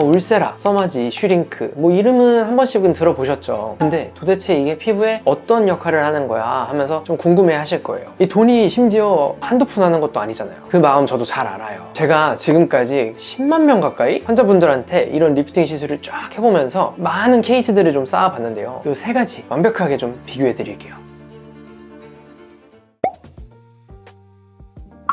울세라, 써마지, 슈링크 뭐 이름은 한 번씩은 들어보셨죠. 근데 도대체 이게 피부에 어떤 역할을 하는 거야 하면서 좀 궁금해 하실 거예요. 이 돈이 심지어 한두 푼 하는 것도 아니잖아요. 그 마음 저도 잘 알아요. 제가 지금까지 10만 명 가까이 환자분들한테 이런 리프팅 시술을 쫙 해보면서 많은 케이스들을 좀 쌓아봤는데요. 이 세 가지 완벽하게 좀 비교해 드릴게요.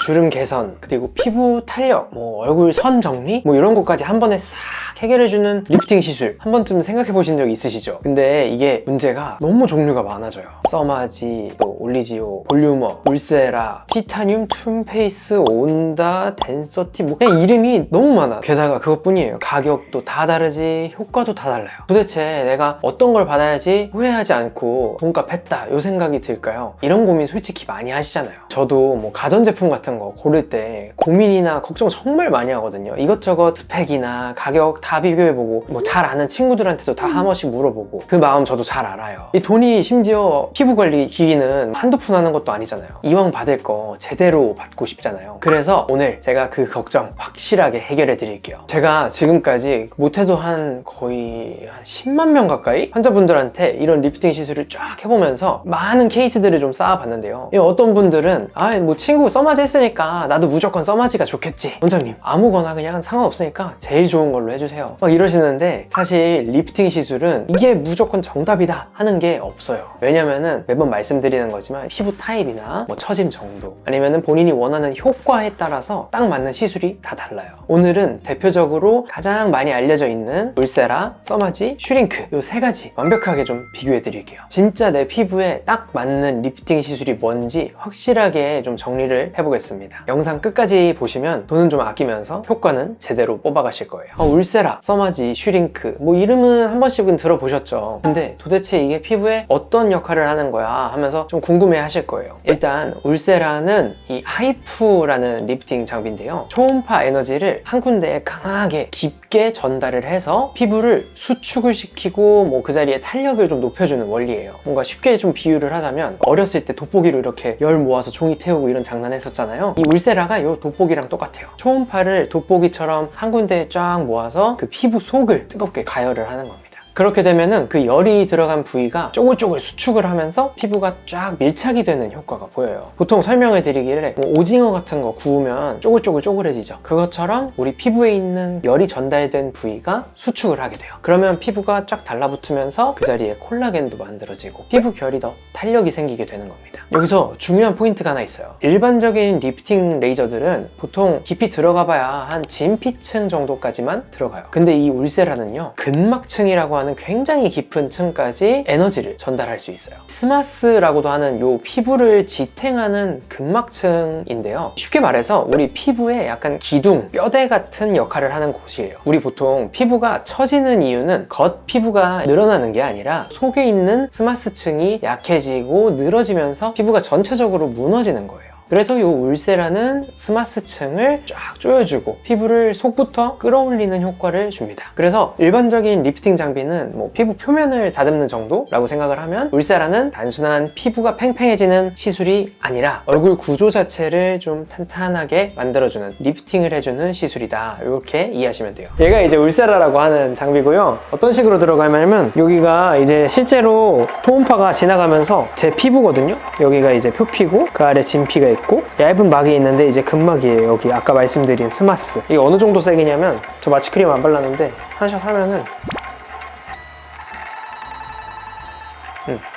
주름 개선, 그리고 피부 탄력, 얼굴 선 정리 이런 것까지 한 번에 싹 해결해주는 리프팅 시술 한 번쯤 생각해 보신 적 있으시죠? 근데 이게 문제가 너무 종류가 많아져요. 써마지, 또 올리지오, 볼유머, 울세라, 티타늄, 툼페이스, 온다, 덴서티 그냥 이름이 너무 많아. 게다가 그것뿐이에요. 가격도 다 다르지, 효과도 다 달라요. 도대체 내가 어떤 걸 받아야지 후회하지 않고 돈값 했다 이 생각이 들까요? 이런 고민 솔직히 많이 하시잖아요. 저도 가전제품 같은 거 고를 때 고민이나 걱정 정말 많이 하거든요. 이것저것 스펙이나 가격 다 비교해보고 잘 아는 친구들한테도 다 한 번씩 물어보고 그 마음 저도 잘 알아요. 이 돈이 심지어 피부관리 기기는 한두 푼 하는 것도 아니잖아요. 이왕 받을 거 제대로 받고 싶잖아요. 그래서 오늘 제가 그 걱정 확실하게 해결해 드릴게요. 제가 지금까지 못해도 거의 한 10만 명 가까이 환자분들한테 이런 리프팅 시술을 쫙 해보면서 많은 케이스들을 좀 쌓아봤는데요. 어떤 분들은 친구 써마지 했으니까 나도 무조건 써마지가 좋겠지, 원장님 아무거나 그냥 상관없으니까 제일 좋은 걸로 해주세요 막 이러시는데, 사실 리프팅 시술은 이게 무조건 정답이다 하는 게 없어요. 왜냐면은 매번 말씀드리는 거지만 피부 타입이나 처짐 정도 아니면은 본인이 원하는 효과에 따라서 딱 맞는 시술이 다 달라요. 오늘은 대표적으로 가장 많이 알려져 있는 울세라, 써마지, 슈링크 이 세 가지 완벽하게 좀 비교해 드릴게요. 진짜 내 피부에 딱 맞는 리프팅 시술이 뭔지 확실하게 좀 정리를 해보겠습니다. 영상 끝까지 보시면 돈은 좀 아끼면서 효과는 제대로 뽑아가실 거예요. 울세라, 써마지, 슈링크 이름은 한 번씩은 들어보셨죠. 근데 도대체 이게 피부에 어떤 역할을 하는 거야 하면서 좀 궁금해 하실 거예요. 일단 울세라는 이 하이프라는 리프팅 장비인데요. 초음파 에너지를 한 군데에 강하게 깊게 전달을 해서 피부를 수축을 시키고 그 자리에 탄력을 좀 높여주는 원리예요. 뭔가 쉽게 좀 비유를 하자면 어렸을 때 돋보기로 이렇게 열 모아서 종이 태우고 이런 장난 했었잖아요. 이 울세라가 이 돋보기랑 똑같아요. 초음파를 돋보기처럼 한 군데에 쫙 모아서 그 피부 속을 뜨겁게 가열을 하는 겁니다. 그렇게 되면은 그 열이 들어간 부위가 쪼글쪼글 수축을 하면서 피부가 쫙 밀착이 되는 효과가 보여요. 보통 설명을 드리기를 오징어 같은 거 구우면 쪼글쪼글해지죠. 그것처럼 우리 피부에 있는 열이 전달된 부위가 수축을 하게 돼요. 그러면 피부가 쫙 달라붙으면서 그 자리에 콜라겐도 만들어지고 피부 결이 더 탄력이 생기게 되는 겁니다. 여기서 중요한 포인트가 하나 있어요. 일반적인 리프팅 레이저들은 보통 깊이 들어가 봐야 한 진피층 정도까지만 들어가요. 근데 이 울세라는요, 근막층이라고 하는 굉장히 깊은 층까지 에너지를 전달할 수 있어요. 스마스라고도 하는 요 피부를 지탱하는 근막층인데요. 쉽게 말해서 우리 피부에 약간 기둥, 뼈대 같은 역할을 하는 곳이에요. 우리 보통 피부가 처지는 이유는 겉 피부가 늘어나는 게 아니라 속에 있는 스마스층이 약해지고 늘어지면서 피부가 전체적으로 무너지는 거예요. 그래서 이 울세라는 스마스층을 쫙 조여주고 피부를 속부터 끌어올리는 효과를 줍니다. 그래서 일반적인 리프팅 장비는 피부 표면을 다듬는 정도라고 생각을 하면, 울세라는 단순한 피부가 팽팽해지는 시술이 아니라 얼굴 구조 자체를 좀 탄탄하게 만들어주는, 리프팅을 해주는 시술이다, 이렇게 이해하시면 돼요. 얘가 이제 울세라라고 하는 장비고요. 어떤 식으로 들어가냐면 여기가 이제 실제로 초음파가 지나가면서 제 피부거든요. 여기가 이제 표피고 그 아래 진피가 있고 얇은 막이 있는데 이제 근막이에요. 여기 아까 말씀드린 스마스. 이게 어느 정도 세기냐면, 저 마취크림 안 발랐는데 한 샷 하면은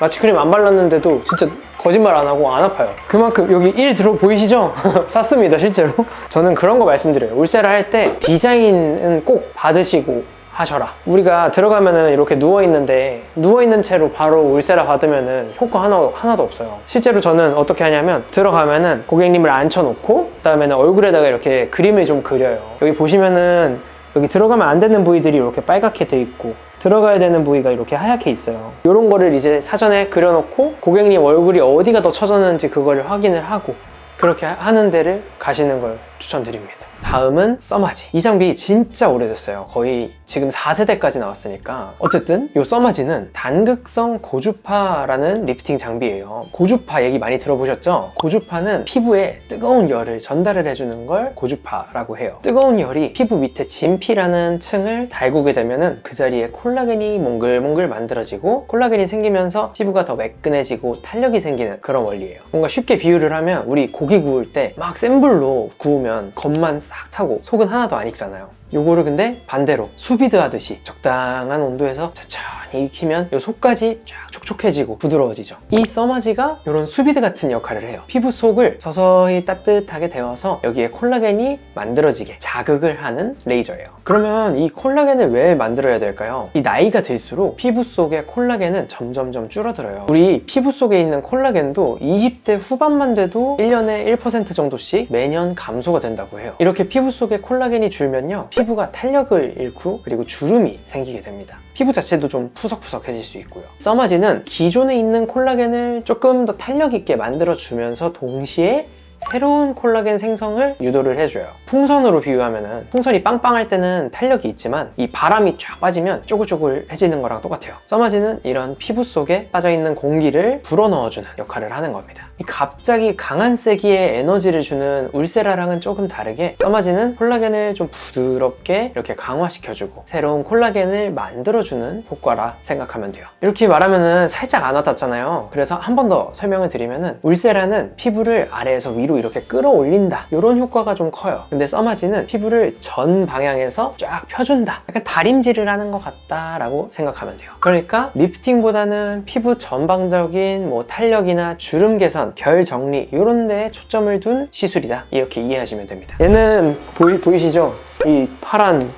마취크림 안 발랐는데도 진짜 거짓말 안 하고 안 아파요. 그만큼 여기 1 들어 보이시죠? 쌌습니다 실제로. 저는 그런 거 말씀드려요. 울세라 할 때 디자인은 꼭 받으시고 하셔라. 우리가 들어가면은 이렇게 누워있는데 누워있는 채로 바로 울세라 받으면은 효과 하나도 없어요. 실제로 저는 어떻게 하냐면, 들어가면은 고객님을 앉혀놓고 그 다음에는 얼굴에다가 이렇게 그림을 좀 그려요. 여기 보시면은 여기 들어가면 안 되는 부위들이 이렇게 빨갛게 돼 있고 들어가야 되는 부위가 이렇게 하얗게 있어요. 이런 거를 이제 사전에 그려놓고 고객님 얼굴이 어디가 더 처졌는지 그거를 확인을 하고 그렇게 하는 데를 가시는 걸 추천드립니다. 다음은 써마지. 이 장비 진짜 오래됐어요. 거의 지금 4세대까지 나왔으니까. 어쨌든 이 써마지는 단극성 고주파라는 리프팅 장비예요. 고주파 얘기 많이 들어보셨죠? 고주파는 피부에 뜨거운 열을 전달을 해주는 걸 고주파라고 해요. 뜨거운 열이 피부 밑에 진피라는 층을 달구게 되면은 그 자리에 콜라겐이 몽글몽글 만들어지고, 콜라겐이 생기면서 피부가 더 매끈해지고 탄력이 생기는 그런 원리예요. 뭔가 쉽게 비유를 하면 우리 고기 구울 때 막 센 불로 구우면 겉만 싹 타고 속은 하나도 안 익잖아요. 요거를 근데 반대로 수비드 하듯이 적당한 온도에서 천천히 익히면 요 속까지 쫙 촉촉해지고 부드러워지죠. 이 써마지가 이런 수비드 같은 역할을 해요. 피부 속을 서서히 따뜻하게 데워서 여기에 콜라겐이 만들어지게 자극을 하는 레이저예요. 그러면 이 콜라겐을 왜 만들어야 될까요? 이 나이가 들수록 피부 속의 콜라겐은 점점점 줄어들어요. 우리 피부 속에 있는 콜라겐도 20대 후반만 돼도 1년에 1% 정도씩 매년 감소가 된다고 해요. 이렇게 피부 속에 콜라겐이 줄면요, 피부가 탄력을 잃고 그리고 주름이 생기게 됩니다. 피부 자체도 좀 푸석푸석해질 수 있고요. 써마지는 기존에 있는 콜라겐을 조금 더 탄력 있게 만들어주면서 동시에 새로운 콜라겐 생성을 유도를 해줘요. 풍선으로 비유하면은 풍선이 빵빵할 때는 탄력이 있지만 이 바람이 쫙 빠지면 쪼글쪼글해지는 거랑 똑같아요. 써마지는 이런 피부 속에 빠져있는 공기를 불어넣어주는 역할을 하는 겁니다. 이 갑자기 강한 세기의 에너지를 주는 울세라랑은 조금 다르게 써마지는 콜라겐을 좀 부드럽게 이렇게 강화시켜주고 새로운 콜라겐을 만들어주는 효과라 생각하면 돼요. 이렇게 말하면은 살짝 안 와닿잖아요. 그래서 한 번 더 설명을 드리면은 울세라는 피부를 아래에서 위로 이렇게 끌어올린다, 이런 효과가 좀 커요. 근데 써마지는 피부를 전 방향에서 쫙 펴준다, 약간 다림질을 하는 것 같다라고 생각하면 돼요. 그러니까 리프팅보다는 피부 전방적인 뭐 탄력이나 주름 개선, 결 정리 이런 데에 초점을 둔 시술이다, 이렇게 이해하시면 됩니다. 얘는 보이시죠? 이 파란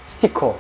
스티커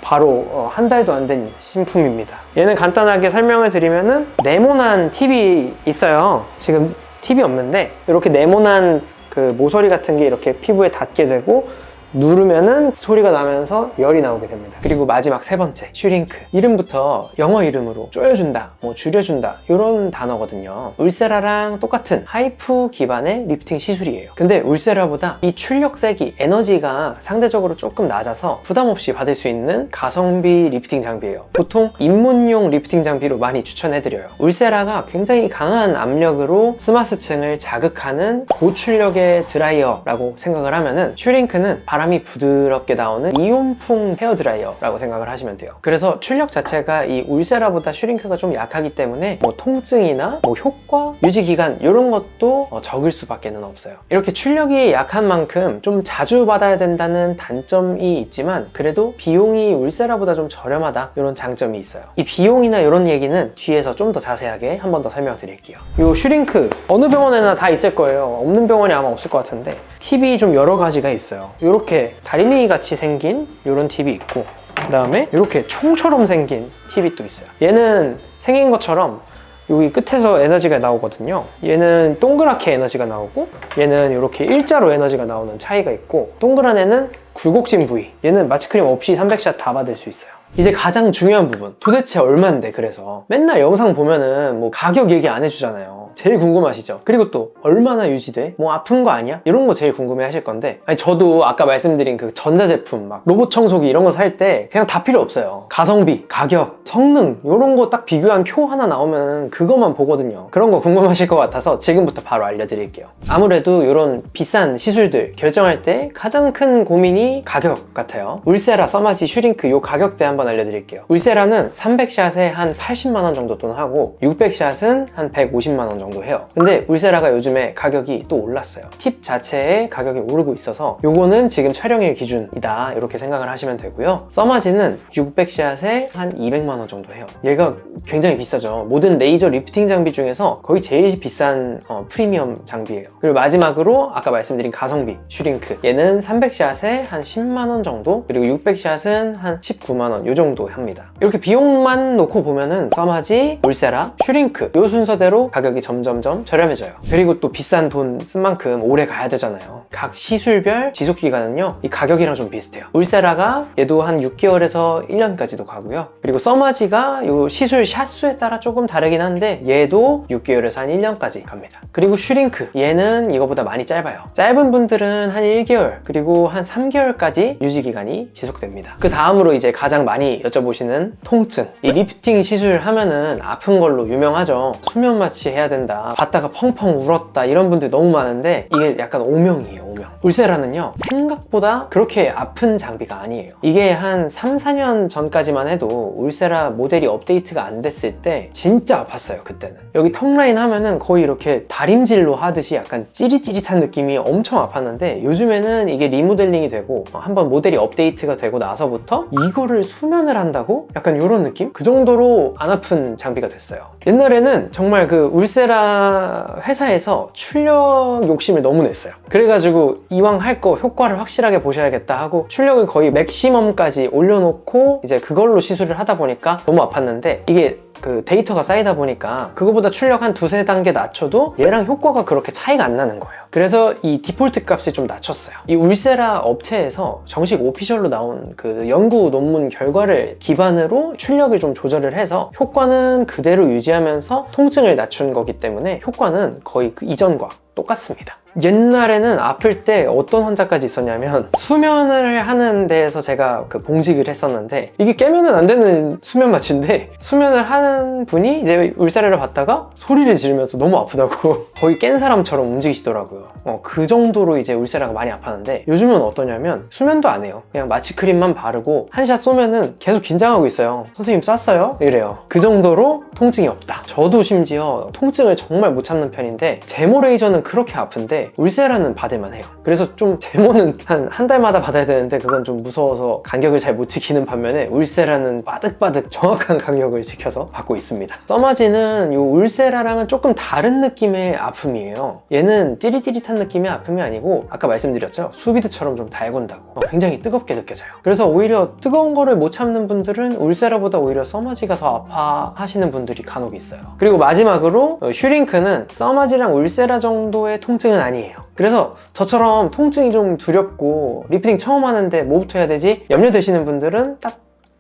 바로 한 달도 안 된 신품입니다. 얘는 간단하게 설명을 드리면은 네모난 팁이 있어요. 지금 팁이 없는데 이렇게 네모난 그 모서리 같은 게 이렇게 피부에 닿게 되고 누르면은 소리가 나면서 열이 나오게 됩니다. 그리고 마지막 세 번째, 슈링크. 이름부터 영어 이름으로 조여준다, 뭐 줄여준다, 이런 단어거든요. 울세라랑 똑같은 하이프 기반의 리프팅 시술이에요. 근데 울세라보다 이 출력 세기, 에너지가 상대적으로 조금 낮아서 부담 없이 받을 수 있는 가성비 리프팅 장비예요. 보통 입문용 리프팅 장비로 많이 추천해드려요. 울세라가 굉장히 강한 압력으로 스마스층을 자극하는 고출력의 드라이어라고 생각을 하면은 슈링크는 바람이 부드럽게 나오는 이온풍 헤어드라이어라고 생각을 하시면 돼요. 그래서 출력 자체가 이 울세라보다 슈링크가 좀 약하기 때문에 뭐 통증이나 뭐 효과, 유지기간 이런 것도 적을 수밖에 없어요. 이렇게 출력이 약한 만큼 좀 자주 받아야 된다는 단점이 있지만 그래도 비용이 울세라보다 좀 저렴하다, 이런 장점이 있어요. 이 비용이나 이런 얘기는 뒤에서 좀 더 자세하게 한 번 더 설명드릴게요. 이 슈링크 어느 병원에나 다 있을 거예요. 없는 병원이 아마 없을 것 같은데 팁이 좀 여러 가지가 있어요. 이렇게 다리미 같이 생긴 이런 팁이 있고, 그 다음에 이렇게 총처럼 생긴 팁이 또 있어요. 얘는 생긴 것처럼 여기 끝에서 에너지가 나오거든요. 얘는 동그랗게 에너지가 나오고 얘는 이렇게 일자로 에너지가 나오는 차이가 있고, 동그란 애는 굴곡진 부위, 얘는 마취크림 없이 300샷 다 받을 수 있어요. 이제 가장 중요한 부분, 도대체 얼만데? 그래서 맨날 영상 보면은 뭐 가격 얘기 안 해주잖아요. 제일 궁금하시죠? 그리고 또 얼마나 유지돼? 뭐 아픈 거 아니야? 이런 거 제일 궁금해 하실 건데, 아니 저도 아까 말씀드린 그 전자제품 막 로봇 청소기 이런 거 살 때 그냥 다 필요 없어요. 가성비, 가격, 성능 이런 거 딱 비교한 표 하나 나오면 그것만 보거든요. 그런 거 궁금하실 것 같아서 지금부터 바로 알려드릴게요. 아무래도 이런 비싼 시술들 결정할 때 가장 큰 고민이 가격 같아요. 울세라, 써마지, 슈링크 요 가격대 한번 알려드릴게요. 울세라는 300샷에 한 80만 원 정도 돈 하고 600샷은 한 150만 원 정도 해요. 근데 울세라가 요즘에 가격이 또 올랐어요. 팁 자체의 가격이 오르고 있어서 요거는 지금 촬영일 기준이다, 이렇게 생각을 하시면 되고요. 써마지는 600샷에 한 200만 원 정도 해요. 얘가 굉장히 비싸죠. 모든 레이저 리프팅 장비 중에서 거의 제일 비싼 프리미엄 장비예요. 그리고 마지막으로 아까 말씀드린 가성비 슈링크, 얘는 300샷에 한 10만 원 정도, 그리고 600샷은 한 19만 원, 요 정도 합니다. 이렇게 비용만 놓고 보면은 써마지, 울세라, 슈링크 요 순서대로 가격이 점점점 저렴해져요. 그리고 또 비싼 돈 쓴 만큼 오래 가야 되잖아요. 각 시술별 지속기간은요 이 가격이랑 좀 비슷해요. 울세라가 얘도 한 6개월에서 1년까지도 가고요. 그리고 써마지가 요 시술 샷수에 따라 조금 다르긴 한데 얘도 6개월에서 한 1년까지 갑니다. 그리고 슈링크 얘는 이거보다 많이 짧아요. 짧은 분들은 한 1개월 그리고 한 3개월까지 유지기간이 지속됩니다. 그 다음으로 이제 가장 많이 여쭤보시는 통증. 이 리프팅 시술 하면은 아픈 걸로 유명하죠. 수면 마취 해야 된다, 봤다가 펑펑 울었다 이런 분들 너무 많은데 이게 약간 오명이에요. 오명. 울세라는요 생각보다 그렇게 아픈 장비가 아니에요. 이게 한 3, 4년 전까지만 해도 울세라 모델이 업데이트가 안 됐을 때 진짜 아팠어요. 그때는 여기 턱라인 하면은 거의 이렇게 다림질로 하듯이 약간 찌릿찌릿한 느낌이 엄청 아팠는데 요즘에는 이게 리모델링이 되고 한번 모델이 업데이트가 되고 나서부터 이거를 수면을 한다고? 약간 이런 느낌? 그 정도로 안 아픈 장비가 됐어요. 옛날에는 정말 그 울세라 회사에서 출력 욕심을 너무 냈어요. 그래가지고 이왕 할 거 효과를 확실하게 보셔야겠다 하고 출력을 거의 맥시멈까지 올려놓고 이제 그걸로 시술을 하다 보니까 너무 아팠는데 이게 그 데이터가 쌓이다 보니까 그거보다 출력 한 두세 단계 낮춰도 얘랑 효과가 그렇게 차이가 안 나는 거예요. 그래서 이 디폴트 값을 좀 낮췄어요. 이 울세라 업체에서 정식 오피셜로 나온 그 연구 논문 결과를 기반으로 출력을 좀 조절을 해서 효과는 그대로 유지하면서 통증을 낮춘 거기 때문에 효과는 거의 그 이전과 똑같습니다. 옛날에는 아플 때 어떤 환자까지 있었냐면 수면을 하는 데에서 제가 그 봉직을 했었는데 이게 깨면은 안 되는 수면 마취인데 수면을 하는 분이 이제 울세라를 받다가 소리를 지르면서 너무 아프다고 거의 깬 사람처럼 움직이시더라고요. 그 정도로 이제 울세라가 많이 아팠는데 요즘은 어떠냐면 수면도 안 해요. 그냥 마취 크림만 바르고 한 샷 쏘면은 계속 긴장하고 있어요. 선생님 쐈어요? 이래요. 그 정도로 통증이 없다. 저도 심지어 통증을 정말 못 참는 편인데 제모 레이저는 그렇게 아픈데 울세라는 받을만 해요. 그래서 좀 제모는 한 달마다 받아야 되는데 그건 좀 무서워서 간격을 잘 못 지키는 반면에 울세라는 빠득빠득 정확한 간격을 지켜서 받고 있습니다. 써마지는 이 울세라랑은 조금 다른 느낌의 아픔이에요. 얘는 찌릿찌릿한 느낌의 아픔이 아니고 아까 말씀드렸죠? 수비드처럼 좀 달군다고 굉장히 뜨겁게 느껴져요. 그래서 오히려 뜨거운 거를 못 참는 분들은 울세라보다 오히려 써마지가 더 아파하시는 분들이 간혹 있어요. 그리고 마지막으로 슈링크는 써마지랑 울세라 정도의 통증은 아니에요. 그래서 저처럼 통증이 좀 두렵고 리프팅 처음 하는데 뭐부터 해야 되지? 염려되시는 분들은 딱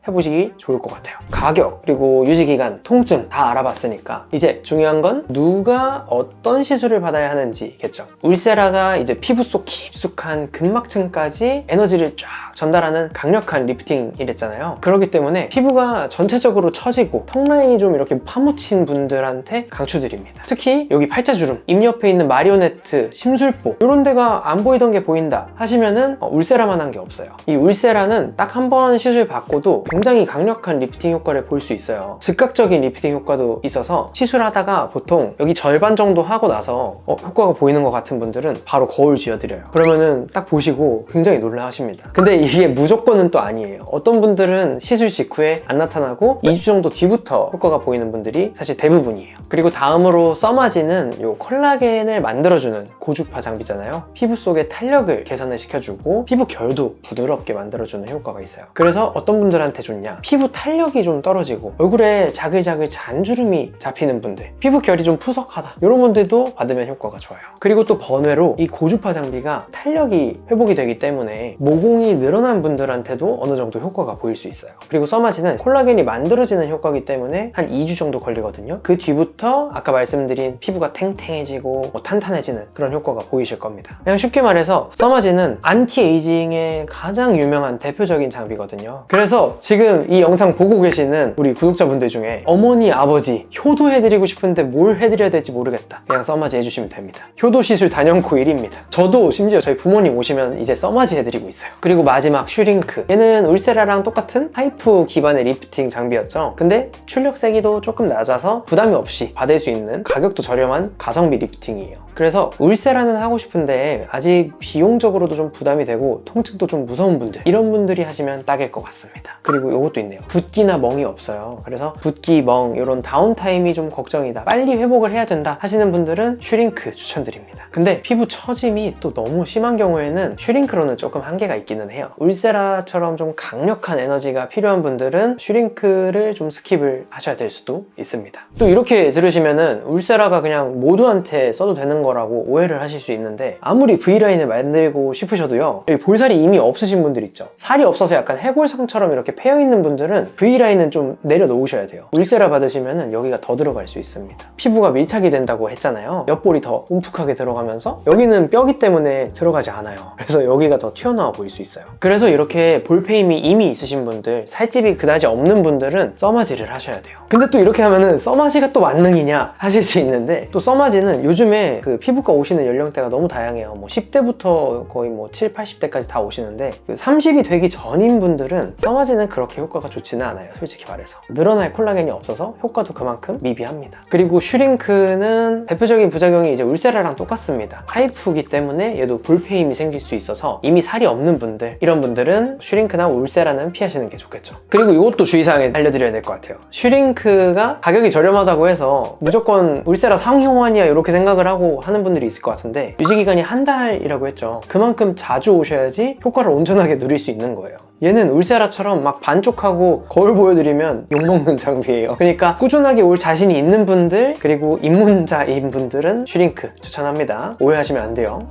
해보시기 좋을 것 같아요. 가격, 그리고 유지기간, 통증 다 알아봤으니까 이제 중요한 건 누가 어떤 시술을 받아야 하는지겠죠. 울세라가 이제 피부 속 깊숙한 근막층까지 에너지를 쫙 전달하는 강력한 리프팅이랬잖아요. 그렇기 때문에 피부가 전체적으로 처지고 턱라인이 좀 이렇게 파묻힌 분들한테 강추드립니다. 특히 여기 팔자주름, 입 옆에 있는 마리오네트, 심술보 이런 데가 안 보이던 게 보인다 하시면은 울세라만 한 게 없어요. 이 울세라는 딱 한 번 시술 받고도 굉장히 강력한 리프팅 효과를 볼 수 있어요. 즉각적인 리프팅 효과도 있어서 시술하다가 보통 여기 절반 정도 하고 나서 효과가 보이는 것 같은 분들은 바로 거울 지어드려요. 그러면은 딱 보시고 굉장히 놀라하십니다. 근데 이게 무조건은 또 아니에요. 어떤 분들은 시술 직후에 안 나타나고 2주 정도 뒤부터 효과가 보이는 분들이 사실 대부분이에요. 그리고 다음으로 써마지는 요 콜라겐을 만들어주는 고주파 장비잖아요. 피부 속의 탄력을 개선을 시켜주고 피부 결도 부드럽게 만들어주는 효과가 있어요. 그래서 어떤 분들한테 좋냐? 피부 탄력이 좀 떨어지고 얼굴에 자글자글 잔주름이 잡히는 분들, 피부 결이 좀 푸석하다 이런 분들도 받으면 효과가 좋아요. 그리고 또 번외로 이 고주파 장비가 탄력이 회복이 되기 때문에 모공이 늘어난 분들한테도 어느 정도 효과가 보일 수 있어요. 그리고 써마지는 콜라겐이 만들어지는 효과이기 때문에 한 2주 정도 걸리거든요. 그 뒤부터 아까 말씀드린 피부가 탱탱해지고 탄탄해지는 그런 효과가 보이실 겁니다. 그냥 쉽게 말해서 써마지는 안티에이징의 가장 유명한 대표적인 장비거든요. 그래서 지금 이 영상 보고 계시는 우리 구독자분들 중에 어머니, 아버지 효도해드리고 싶은데 뭘 해드려야 될지 모르겠다, 그냥 써마지 해주시면 됩니다. 효도 시술 단연코 1위입니다. 저도 심지어 저희 부모님 오시면 이제 써마지 해드리고 있어요. 그리고 마지막 슈링크, 얘는 울세라랑 똑같은 파이프 기반의 리프팅 장비였죠. 근데 출력 세기도 조금 낮아서 부담이 없이 받을 수 있는 가격도 저렴한 가성비 리프팅이에요. 그래서 울세라는 하고 싶은데 아직 비용적으로도 좀 부담이 되고 통증도 좀 무서운 분들, 이런 분들이 하시면 딱일 것 같습니다. 그리고 이것도 있네요. 붓기나 멍이 없어요. 그래서 붓기, 멍 이런 다운타임이 좀 걱정이다, 빨리 회복을 해야 된다 하시는 분들은 슈링크 추천드립니다. 근데 피부 처짐이 또 너무 심한 경우에는 슈링크로는 조금 한계가 있기는 해요. 울세라처럼 좀 강력한 에너지가 필요한 분들은 슈링크를 좀 스킵을 하셔야 될 수도 있습니다. 또 이렇게 들으시면은 울세라가 그냥 모두한테 써도 되는 거라고 오해를 하실 수 있는데, 아무리 V라인을 만들고 싶으셔도요, 여기 볼살이 이미 없으신 분들 있죠. 살이 없어서 약간 해골상처럼 이렇게 패여있는 분들은 V라인은 좀 내려놓으셔야 돼요. 울세라 받으시면은 여기가 더 들어갈 수 있습니다. 피부가 밀착이 된다고 했잖아요. 옆볼이 더 움푹하게 들어가면서 여기는 뼈기 때문에 들어가지 않아요. 그래서 여기가 더 튀어나와 보일 수 있어요. 그래서 이렇게 볼페임이 이미 있으신 분들, 살집이 그다지 없는 분들은 써마지를 하셔야 돼요. 근데 또 이렇게 하면은 써마지가 또 만능이냐 하실 수 있는데, 또 써마지는 요즘에 그 피부과 오시는 연령대가 너무 다양해요. 뭐 10대부터 거의 뭐 7, 80대까지 다 오시는데, 30이 되기 전인 분들은 써마지는 그렇게 효과가 좋지는 않아요. 솔직히 말해서 늘어날 콜라겐이 없어서 효과도 그만큼 미비합니다. 그리고 슈링크는 대표적인 부작용이 이제 울세라랑 똑같습니다. 하이프기 때문에 얘도 볼페임이 생길 수 있어서 이미 살이 없는 분들, 이런 분들은 슈링크나 울세라는 피하시는 게 좋겠죠. 그리고 이것도 주의사항에 알려드려야 될 것 같아요. 슈링크가 가격이 저렴하다고 해서 무조건 울세라 상위 호환이야 이렇게 생각을 하고 하는 분들이 있을 것 같은데, 유지기간이 한 달이라고 했죠. 그만큼 자주 오셔야지 효과를 온전하게 누릴 수 있는 거예요. 얘는 울세라처럼 막 반쪽하고 거울 보여드리면 욕먹는 장비예요. 그러니까 꾸준하게 올 자신이 있는 분들, 그리고 입문자인 분들은 슈링크 추천합니다. 오해하시면 안 돼요.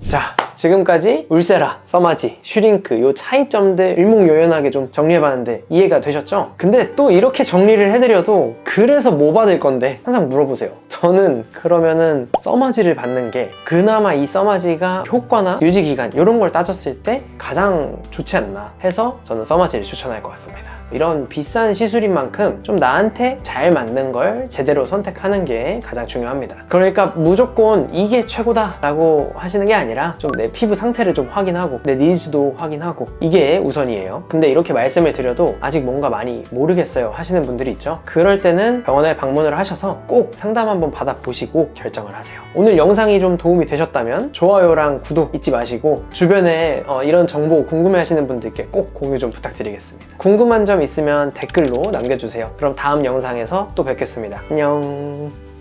자, 지금까지 울세라, 써마지, 슈링크 요 차이점들 일목요연하게 좀 정리해봤는데 이해가 되셨죠? 근데 또 이렇게 정리를 해드려도 그래서 뭐 받을 건데 항상 물어보세요. 저는 그러면은 써마지를 받는 게 그나마 이 써마지가 효과나 유지기간 이런 걸 따졌을 때 가장 좋지 않나 해서 저는 써마지를 추천할 것 같습니다. 이런 비싼 시술인 만큼 좀 나한테 잘 맞는 걸 제대로 선택하는 게 가장 중요합니다. 그러니까 무조건 이게 최고다 라고 하시는 게 아니라 좀 내 피부 상태를 좀 확인하고 내 니즈도 확인하고 이게 우선이에요. 근데 이렇게 말씀을 드려도 아직 뭔가 많이 모르겠어요 하시는 분들이 있죠. 그럴 때는 병원에 방문을 하셔서 꼭 상담 한번 받아보시고 결정을 하세요. 오늘 영상이 좀 도움이 되셨다면 좋아요랑 구독 잊지 마시고, 주변에 이런 정보 궁금해 하시는 분들께 꼭 공유 좀 부탁드리겠습니다. 궁금한 점 있으면 댓글로 남겨주세요. 그럼 다음 영상에서 또 뵙겠습니다. 안녕.